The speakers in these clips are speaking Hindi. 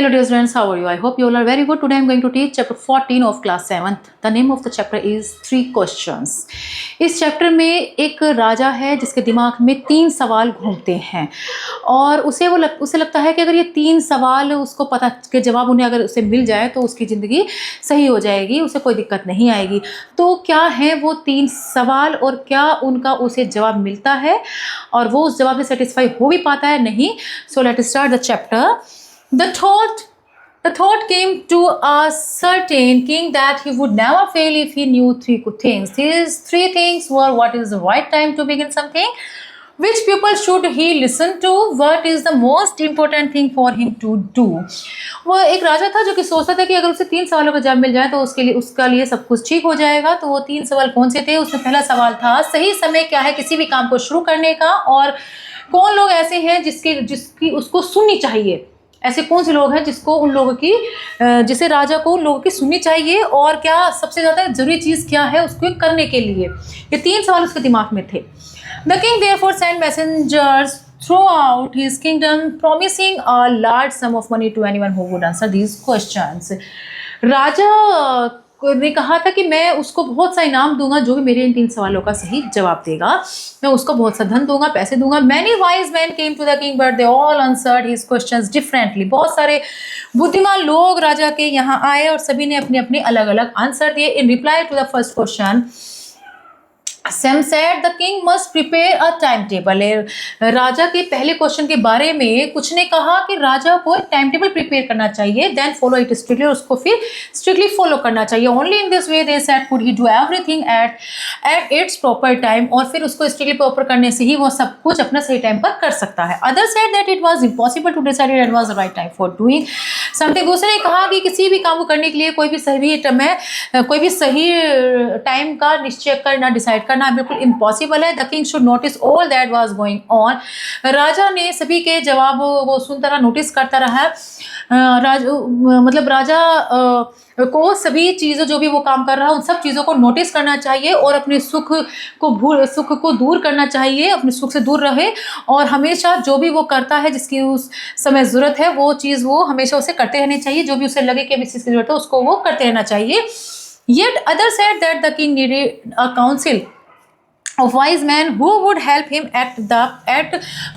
Hello dear students, how are you? I hope you all are very good. Today I am going to teach chapter 14 of class 7th. The name of the chapter is 3 questions. इस चैप्टर में एक राजा है जिसके दिमाग में 3 सवाल घूमते हैं और उसे लगता है कि अगर ये 3 सवाल उसको पता के जवाब उन्हें अगर उसे मिल जाए तो उसकी ज़िंदगी सही हो जाएगी, उसे कोई दिक्कत नहीं आएगी। तो क्या है वो 3 सवाल और क्या उनका उसे जवाब मिलता है और वो उस जवाब से सेटिस्फाई हो भी पाता है नहीं। So let start the chapter. The thought came to a certain king that he would never fail if he knew 3 good things. These 3 things were: what is the right time to begin something, which people should he listen to, what is the most important thing for him to do. वो एक राजा था जो कि सोचता था कि अगर उसे 3 सवालों का जवाब मिल जाए तो उसका लिए सब कुछ ठीक हो जाएगा। तो वो 3 सवाल कौन से थे? उसमें पहला सवाल था सही समय क्या है किसी भी काम को शुरू करने का, और कौन लोग ऐसे हैं जिसकी उसको सुननी चाहिए। ऐसे कौन से लोग हैं जिसे राजा को उन लोगों की सुननी चाहिए, और क्या सबसे ज़्यादा ज़रूरी चीज़ क्या है उसको करने के लिए। ये 3 सवाल उसके दिमाग में थे। The king therefore sent messengers throughout his kingdom promising a large sum of money to anyone who would answer these questions. राजा ने कहा था कि मैं उसको बहुत सा इनाम दूंगा जो भी मेरे इन 3 सवालों का सही जवाब देगा, मैं उसको बहुत सा धन दूंगा, पैसे दूंगा। Many wise men came to the king but they all answered his questions differently. बहुत सारे बुद्धिमान लोग राजा के यहाँ आए और सभी ने अपने अपने अलग अलग आंसर दिए। In reply to the first question, Sam said the king must prepare a timetable. राजा के पहले क्वेश्चन के बारे में कुछ ने कहा कि राजा को एक टाइम टेबल प्रिपेयर करना चाहिए, then follow it strictly, उसको फिर strictly follow करना चाहिए। Only in this way they said could he do everything at its proper time, और फिर उसको strictly proper करने से ही वो सब कुछ अपना सही टाइम पर कर सकता है। Others said that it was impossible to decide it was the right time for doing something. दूसरे ने कहा कि किसी भी काम को करने के लिए कोई भी सही टाइम का निश्चय करना, डिसाइड करना बिल्कुल इम्पॉसिबल है। The king should notice all that was going on. राजा ने सभी के जवाब वो सुनता रहा, नोटिस करता रहा। राजा को सभी चीज़ों जो भी वो काम कर रहा है उन सब चीज़ों को नोटिस करना चाहिए और अपने सुख को दूर करना चाहिए, अपने सुख से दूर रहे और हमेशा जो भी वो करता है जिसकी उस समय ज़रूरत है वो चीज़ वो हमेशा उसे करते रहनी चाहिए। जो भी उसे लगे कि इस चीज़ की ज़रूरत है उसको वो करते रहना चाहिए। Yet others said that the king needed a council of wise men who would help him at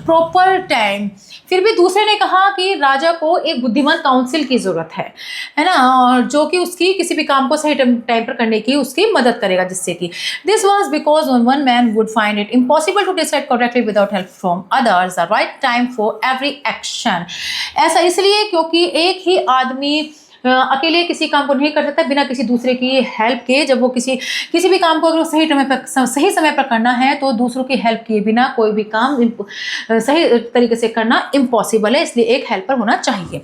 proper time. फिर भी दूसरे ने कहा कि राजा को एक बुद्धिमान काउंसिल की ज़रूरत है ना, और जो कि उसकी किसी भी काम को सही टाइम पर करने की उसकी मदद करेगा, जिससे कि this was because one man would find it impossible to decide correctly without help from others the right time for every action. ऐसा इसलिए क्योंकि एक ही आदमी अकेले किसी काम को नहीं कर सकता बिना किसी दूसरे की हेल्प के। जब वो किसी भी काम को अगर सही समय पर करना है तो दूसरों की हेल्प किए बिना कोई भी काम सही तरीके से करना इम्पॉसिबल है, इसलिए एक हेल्पर होना चाहिए।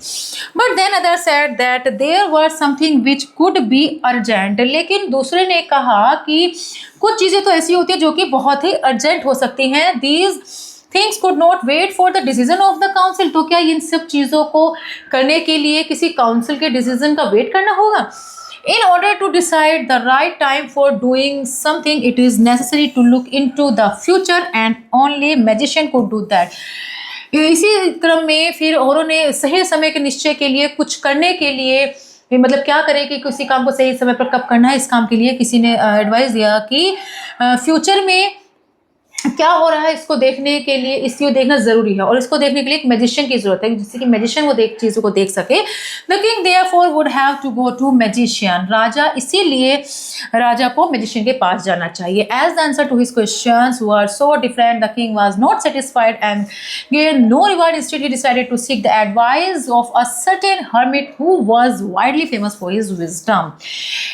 But then other said that there were something which could be urgent. लेकिन दूसरे ने कहा कि कुछ चीज़ें तो ऐसी होती है जो कि बहुत ही अर्जेंट हो सकती हैं। These things could not wait for the decision of the council. तो क्या इन सब चीज़ों को करने के लिए किसी काउंसिल के डिसीजन का वेट करना होगा? In order to decide the right time for doing something, it is necessary to look into the future and only magician could do that. इसी क्रम में फिर औरों ने सही समय के निश्चय के लिए कुछ करने के लिए मतलब क्या करें कि किसी काम को सही समय पर कब करना है, इस काम के लिए किसी ने एडवाइस दिया कि फ्यूचर में क्या हो रहा है इसको देखने के लिए इसको देखना ज़रूरी है और इसको देखने के लिए एक मैजिशियन की ज़रूरत है, जिससे कि मैजिशियन वो चीज़ों को देख सके। The king therefore would have to go to magician. राजा इसीलिए राजा को मैजिशियन के पास जाना चाहिए। As the answer to his questions were so different the king was not satisfied and gain no reward. Instead he decided to seek the advice of a certain hermit who was widely famous for his wisdom.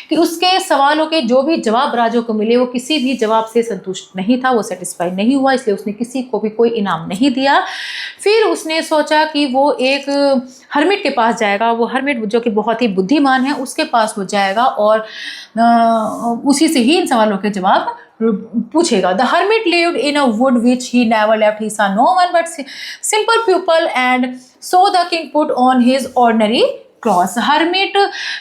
कि उसके सवालों के जो भी जवाब राजा को मिले वो किसी भी जवाब से संतुष्ट नहीं था, वो सेटिस्फाइड नहीं हुआ, इसलिए उसने किसी को भी कोई इनाम नहीं दिया। फिर उसने सोचा कि वो एक हर्मिट के पास जाएगा, वो हर्मिट जो कि बहुत ही बुद्धिमान है उसके पास वो जाएगा और उसी से ही इन सवालों के जवाब पूछेगा। The hermit lived in a would which he never left. He saw no one but simple people and so the king put on his ordinary cross. Hermit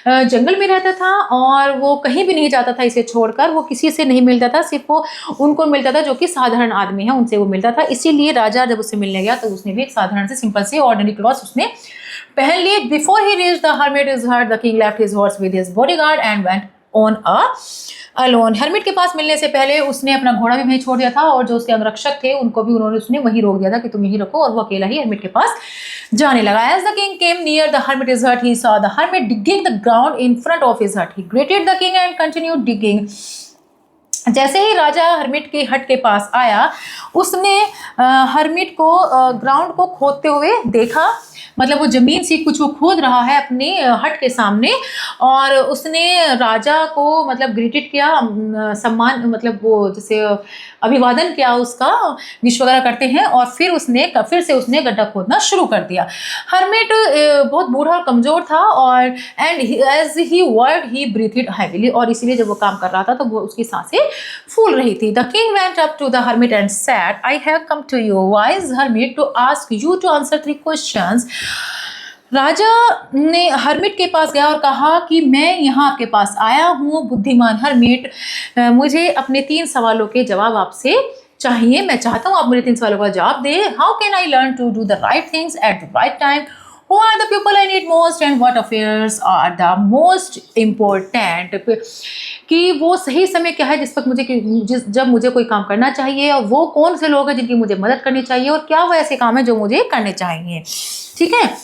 जंगल में रहता था और वो कहीं भी नहीं जाता था इसे छोड़कर, वो किसी से नहीं मिलता था, सिर्फ वो उनको मिलता था जो कि साधारण आदमी है उनसे वो मिलता था। इसीलिए राजा जब उससे मिलने गया तो उसने भी एक साधारण से सिंपल से ऑर्डिनरी क्रॉस उसने पहन लिए। Before he reach the hermit is hurt the king left his horse with his bodyguard and went on a alone. Hermit के पास मिलने से पहले उसने अपना घोड़ा भी वहीं छोड़ दिया था और जो उसके अंगरक्षक थे उनको भी उसने वहीं रोक दिया था कि तुम यहीं रखो, और वो अकेला ही हर्मिट के पास जाने लगा। As the king came near the hermit's hut, he saw the hermit digging the ground in front of his hut. He greeted the king and continued digging. जैसे ही राजा हर्मिट के हट के पास आया, उसने हर्मिट को ग्राउंड को खोदते हुए देखा, मतलब वो जमीन से कुछ वो खोद रहा है अपने हट के सामने, और उसने राजा को मतलब ग्रीटेड किया, सम्मान मतलब वो जैसे अभिवादन किया उसका, विश वगैरह करते हैं, और फिर से उसने गड्ढा खोदना शुरू कर दिया। हर्मिट बहुत बूढ़ा और कमजोर था, और and as he worked he breathed heavily, और इसीलिए जब वो काम कर रहा था तो वो उसकी सांसें फूल रही थी। The king went up to the hermit and said, I have come to you wise hermit to ask you to answer 3 questions. राजा ने हर्मिट के पास गया और कहा कि मैं यहाँ आपके पास आया हूँ बुद्धिमान हर्मिट, मुझे अपने 3 सवालों के जवाब आपसे चाहिए। मैं चाहता हूँ आप मुझे 3 सवालों का जवाब दें। How can I learn to do the right things at the right time? Who are the people I need most and what affairs are the most important? कि वो सही समय क्या है जिस वक्त जब मुझे कोई काम करना चाहिए, और वो कौन से लोग हैं जिनकी मुझे मदद करनी चाहिए, और क्या वो ऐसे काम है जो मुझे करने चाहिए। ठीक है,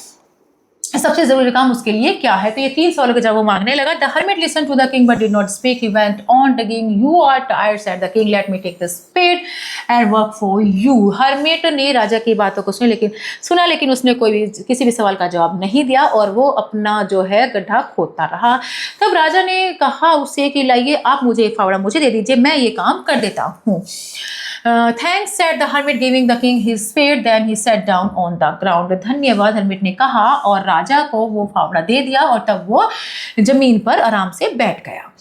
सबसे जरूरी काम उसके लिए क्या है। तो ये 3 सवालों के जवाब वो मांगने लगा। The hermit listen to the king but did not speak. He went on digging. You are tired said the king, let me take the spade and work for you. Hermit ने राजा की बातों को सुना लेकिन उसने किसी भी सवाल का जवाब नहीं दिया, और वो अपना जो है गड्ढा खोदता रहा। तब राजा ने कहा उससे कि लाइए आप मुझे फावड़ा मुझे दे दीजिए, मैं ये काम कर देता हूँ। Thanks said the hermit, giving the king his spade. Then he sat down on the ground. धन्यवाद हर्मिट ने कहा, और राजा को वो फावड़ा दे दिया, और तब वो जमीन पर आराम से बैठ गया।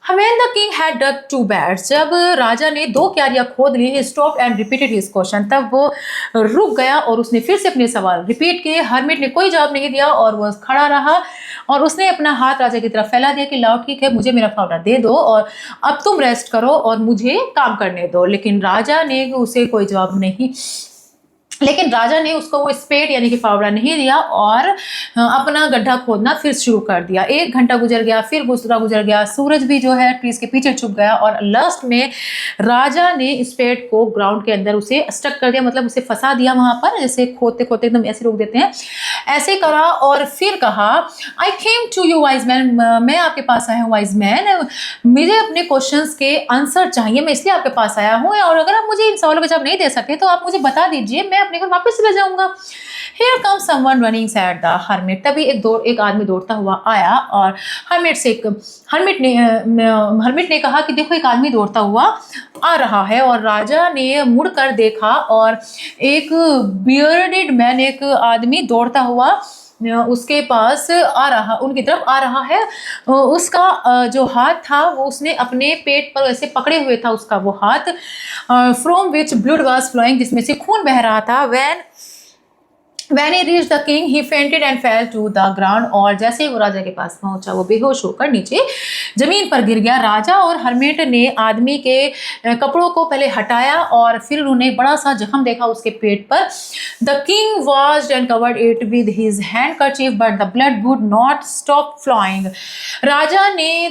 When the king had dug 2 beds, जब राजा ने 2 क्यारियां खोद ली, he stopped and repeated his question. तब वो रुक गया और उसने फिर से अपने सवाल रिपीट किए। हर्मिट ने कोई जवाब नहीं दिया और वो खड़ा रहा, और उसने अपना हाथ राजा की तरफ फैला दिया कि लाओ ठीक है, मुझे मेरा फावड़ा दे दो और अब तुम रेस्ट करो और मुझे काम करने दो। लेकिन राजा ने उसे कोई जवाब नहीं, लेकिन राजा ने उसको वो स्पेड यानी कि फावड़ा नहीं दिया, और अपना गड्ढा खोदना फिर शुरू कर दिया। 1 घंटा गुजर गया, फिर दूसरा गुजर गया, सूरज भी जो है ट्रीज के पीछे छुप गया, और लास्ट में राजा ने स्पेड को ग्राउंड के अंदर उसे स्टक कर दिया, मतलब उसे फंसा दिया वहां पर, जैसे खोदते खोदते एकदम ऐसे रोक देते हैं, ऐसे करा, और फिर कहा I came to you wise man, मैं आपके पास आया हूँ वाइज मैन, मुझे अपने क्वेश्चंस के आंसर चाहिए, मैं इसलिए आपके पास आया हूँ, और अगर आप मुझे इन सवालों का जवाब नहीं दे सकते तो आप मुझे बता दीजिए, मैं अपने घर वापस चला जाऊंगा। Here comes someone running said the hermit. तभी एक आदमी दौड़ता हुआ आया, और हर्मिट ने कहा कि देखो एक आदमी दौड़ता हुआ आ रहा है, और राजा ने मुड़कर देखा और एक बियर्डेड मैन, एक आदमी दौड़ता हुआ उसके पास उनकी तरफ आ रहा है। उसका जो हाथ था वो उसने अपने पेट पर ऐसे पकड़े हुए था, उसका वो हाथ, from which blood was flowing, जिसमें से खून बह रहा था। When he reached the king, he fainted and fell to the ground. और जैसे ही वो राजा के पास पहुंचा वो बेहोश होकर नीचे जमीन पर गिर गया। राजा और हर्मिट ने आदमी के कपड़ों को पहले हटाया, और फिर उन्होंने बड़ा सा जख्म देखा उसके पेट पर। The king washed and covered it with his handkerchief, but the blood would not stop flowing. राजा ने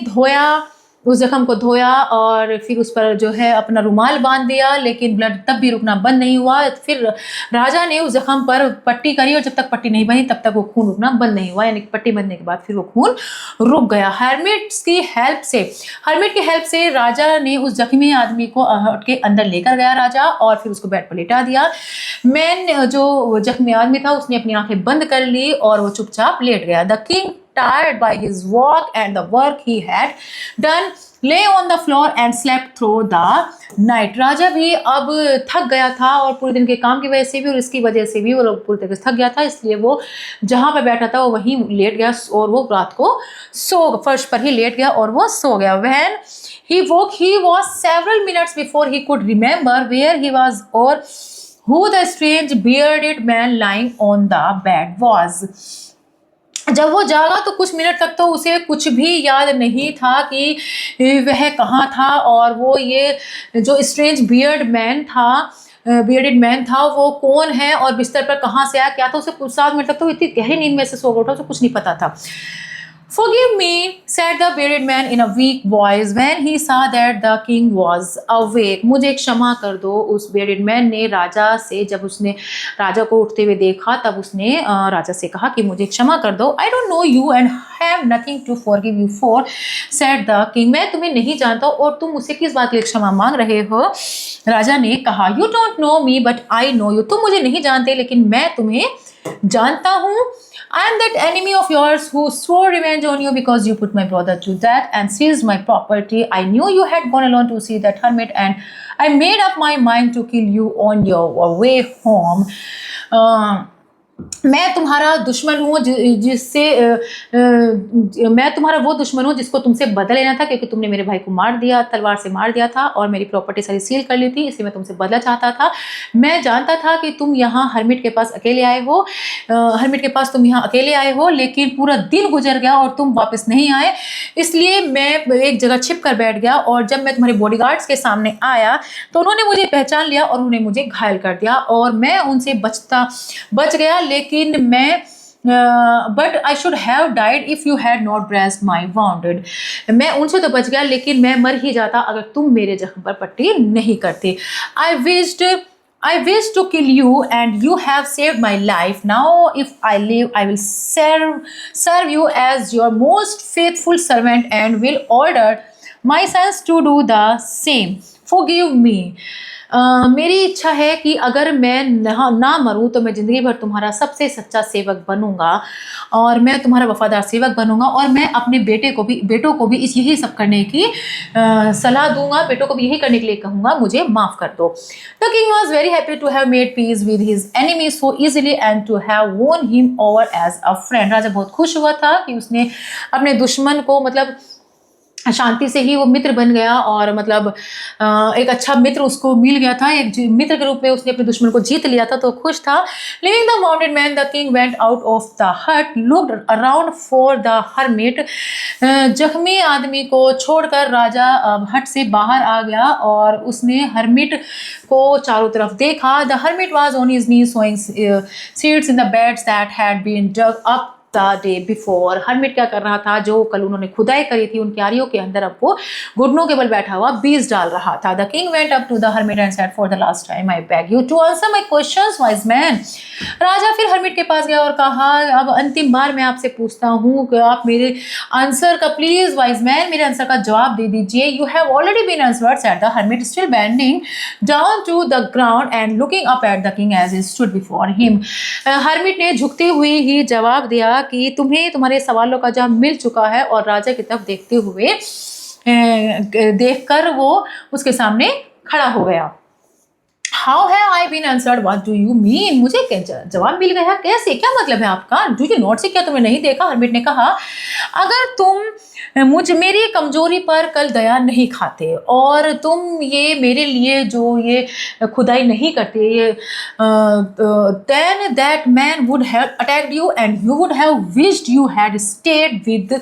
उस जख्म को धोया और फिर उस पर जो है अपना रुमाल बांध दिया, लेकिन ब्लड तब भी रुकना बंद नहीं हुआ। फिर राजा ने उस जख्म पर पट्टी करी, और जब तक पट्टी नहीं बनी तब तक वो खून रुकना बंद नहीं हुआ, यानी कि पट्टी बंधने के बाद फिर वो खून रुक गया। हर्मिट की हेल्प से राजा ने उस जख्मी आदमी को हट के अंदर लेकर गया राजा, और फिर उसको बेड पर लेटा दिया। मैन जो जख्मी आदमी था उसने अपनी आंखें बंद कर ली और वो चुपचाप लेट गया। The king, tired by his walk and the work he had done, lay on the floor and slept through the night. राजा भी अब थक गया था, और पूरे दिन के काम की वजह से भी और इसकी वजह से भी वो पूरी तरह से थक गया था, इसलिए वो जहाँ पे बैठा था वो वहीं लेट गया, और वो रात को फर्श पर ही लेट गया और वो सो गया। When he woke, he was several minutes before he could remember where he was or who the strange bearded man lying on the bed was. जब वो जागा तो कुछ मिनट तक तो उसे कुछ भी याद नहीं था कि वह कहाँ था, और वो ये जो स्ट्रेंज बियर्ड मैन था बियर्डेड मैन था वो कौन है और बिस्तर पर कहाँ से आया, क्या था, उसे 7 मिनट तक तो इतनी गहरी नींद में से सो गया था, उसे कुछ नहीं पता था। Forgive me, said the bearded man in a weak voice when he saw that the king was awake. मुझे क्षमा कर दो, उस bearded man ने राजा से, जब उसने राजा को उठते हुए देखा तब उसने राजा से कहा कि मुझे क्षमा कर दो। I don't know you and have nothing to forgive you for, said the king. मैं तुम्हें नहीं जानता और तुम मुझसे किस बात के लिए क्षमा मांग रहे हो? राजा ने कहा, You don't know me but I know you. तुम मुझे नहीं जानते लेकिन मैं तुम्हें जानता हूँ। I am that enemy of yours who swore revenge on you because you put my brother to death and seized my property. I knew you had gone alone to see that hermit and I made up my mind to kill you on your way home. मैं तुम्हारा दुश्मन हूँ जिससे मैं तुम्हारा वो दुश्मन हूँ जिसको तुमसे बदला लेना था, क्योंकि तुमने मेरे भाई को मार दिया, तलवार से मार दिया था और मेरी प्रॉपर्टी सारी सील कर ली थी, इसलिए मैं तुमसे बदला चाहता था। मैं जानता था कि तुम यहाँ हर्मिट के पास अकेले आए हो, हर्मिट के पास तुम यहाँ अकेले आए हो, लेकिन पूरा दिन गुजर गया और तुम वापस नहीं आए, इसलिए मैं एक जगह छिप कर बैठ गया और जब मैं तुम्हारे बॉडीगार्ड्स के सामने आया तो उन्होंने मुझे पहचान लिया और उन्होंने मुझे घायल कर दिया और मैं उनसे बच गया, लेकिन मैं but I should have died if you had not dressed my bounded. मैं उनसे तो बच गया लेकिन मैं मर ही जाता अगर तुम मेरे जख्म पर पट्टी नहीं करते। I wish to kill you and you have saved my life. Now if I live, I will serve you as your most faithful servant and will order my sons to do the same. Forgive me. मेरी इच्छा है कि अगर मैं ना मरूं तो मैं ज़िंदगी भर तुम्हारा सबसे सच्चा सेवक बनूंगा और मैं तुम्हारा वफादार सेवक बनूंगा और मैं अपने बेटों को भी यही सब करने की सलाह दूंगा, बेटों को भी यही करने के लिए कहूँगा, मुझे माफ़ कर दो। The king was very happy to have made peace with his enemy so easily and to have won him over as a friend. राजा बहुत खुश हुआ था कि उसने अपने दुश्मन को मतलब शांति से ही वो मित्र बन गया और मतलब एक अच्छा मित्र उसको मिल गया था, एक मित्र के रूप में उसने अपने दुश्मन को जीत लिया था, तो खुश था। Leaving the mounted man the king went out of the hut looked around for the hermit. जख्मी आदमी को छोड़कर राजा हट से बाहर आ गया और उसने हर्मिट को चारों तरफ देखा। The hermit was on his knees sowing seeds in the beds that had been dug up the day before. Hermit क्या कर रहा था, जो कल उन्होंने खुदाई करी थी उन क्यारियों के अंदर अब वो घुटनों के बल बैठा हुआ बीज डाल रहा था। The king went up to the hermit and said for the last time I beg you to answer my questions wise man. राजा फिर हर्मिट के पास गया और कहा, अब अंतिम बार मैं आपसे पूछता हूँ कि आप मेरे आंसर का प्लीज वाइज मैन मेरे आंसर का जवाब दे दीजिए। You have already been answered said the hermit still bending down to the ground and looking up at the king as he stood before him. Hermit ने झुकते हुए ही जवाब दिया कि तुम्हें तुम्हारे सवालों का जवाब मिल चुका है और राजा की तरफ देखते हुए देखकर वो उसके सामने खड़ा हो गया। How have I been answered? What do you mean? मुझे जवाब मिल गया कैसे, क्या मतलब है आपका? Do you not see, क्या तुमने नहीं देखा? हर्मिट ने कहा, अगर तुम मेरी कमजोरी पर कल दया नहीं खाते और तुम ये मेरे लिए जो ये खुदाई नहीं करते, ये then that man would have attacked you and you would have wished you had stayed with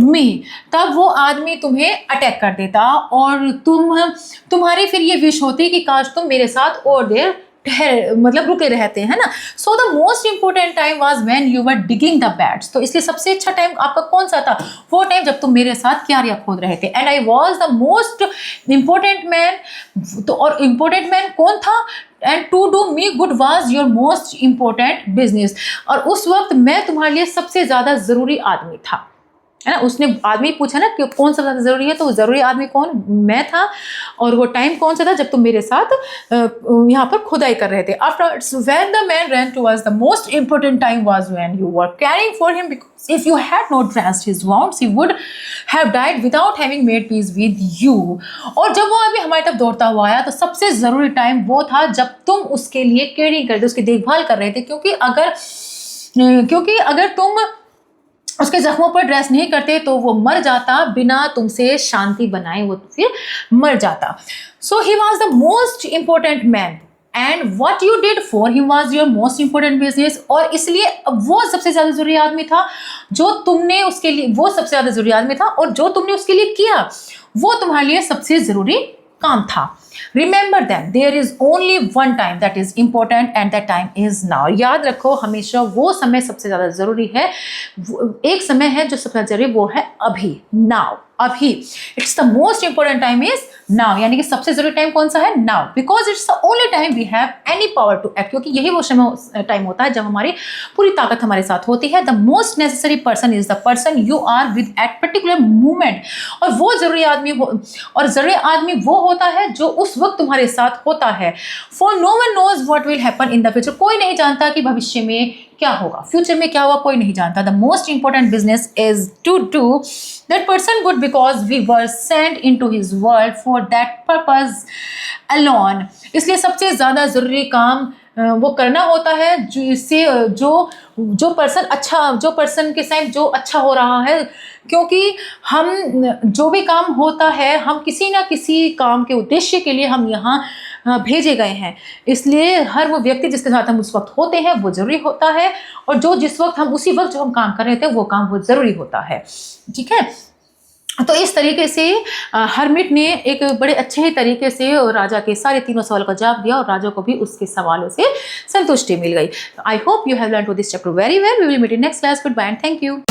me। तब वो आदमी तुम्हें अटैक कर देता और तुम्हारी फिर ये विश होती कि काश तुम मेरे साथ और देर मतलब रुके रहते हैं ना। So the most important time was when you were digging the bats. तो इसलिए सबसे अच्छा टाइम आपका कौन सा था? वो टाइम जब तुम मेरे साथ क्यारियां खोद रहे थे। And I was the most important man. तो और इम्पोर्टेंट मैन कौन था? And to do me good was your most important business. और उस वक्त मैं तुम्हारे लिए सबसे ज़्यादा ज़रूरी आदमी था, है ना। उसने आदमी पूछा ना कि कौन सा ज़्यादा ज़रूरी है, तो ज़रूरी आदमी कौन? मैं था। और वो टाइम कौन सा था? जब तुम मेरे साथ यहाँ पर खुदाई कर रहे थे। After when the man ran towards the most important time was when you were caring for him because if you had not dressed his wounds he would have died without having made peace with you. और जब वो अभी हमारी तरफ दौड़ता हुआ आया तो सबसे ज़रूरी टाइम वो था जब तुम उसके लिए केयरिंग कर रहे थे, उसकी देखभाल कर रहे थे, क्योंकि अगर तुम उसके जख्मों पर ड्रेस नहीं करते तो वो मर जाता, बिना तुमसे शांति बनाए वो फिर मर जाता। So he was the most important man and what you did for him was your most important business. और इसलिए वो सबसे ज़्यादा ज़रूरी आदमी था जो तुमने उसके लिए, वो सबसे ज़्यादा ज़रूरी आदमी था और जो तुमने उसके लिए किया वो तुम्हारे लिए सबसे ज़रूरी काम था। Remember that there is only one time that is important and that time is now. याद रखो हमेशा वो समय सबसे ज़्यादा ज़रूरी है, एक समय है जो सबसे ज़्यादा जरूरी, वो है अभी, नाउ, अभी। It's the most important time is now, यानी कि सबसे जरूरी टाइम कौन सा है? Now, because it's the only time we have any power to act, क्योंकि यही वो समय टाइम होता है जब हमारी पूरी ताकत हमारे साथ होती है। The most necessary person is the person you are with at particular moment, और वो जरूरी आदमी और जरूरी आदमी वो होता है जो उस वक्त तुम्हारे साथ होता है। For no one knows what will happen in the future, कोई नहीं जानता कि भविष्य में क्या होगा, फ्यूचर में क्या होगा, कोई नहीं जानता। The most important business is to do that person good because we were sent into his world for that purpose alone. इसलिए सबसे ज़्यादा ज़रूरी काम वो करना होता है जिससे जो पर्सन के साथ जो अच्छा हो रहा है, क्योंकि हम जो भी काम होता है हम किसी ना किसी काम के उद्देश्य के लिए हम यहाँ भेजे गए हैं। इसलिए हर वो व्यक्ति जिसके साथ हम उस वक्त होते हैं वो ज़रूरी होता है, और जो जिस वक्त हम उसी वक्त जो हम काम कर रहे थे वो काम वो ज़रूरी होता है। ठीक है, तो इस तरीके से हरमिट ने एक बड़े अच्छे ही तरीके से राजा के सारे तीनों सवालों का जवाब दिया, और राजा को भी उसके सवालों से संतुष्टि मिल गई। I hope you have learn to this chapter very well. We will meet in next class. Goodbye and thank you.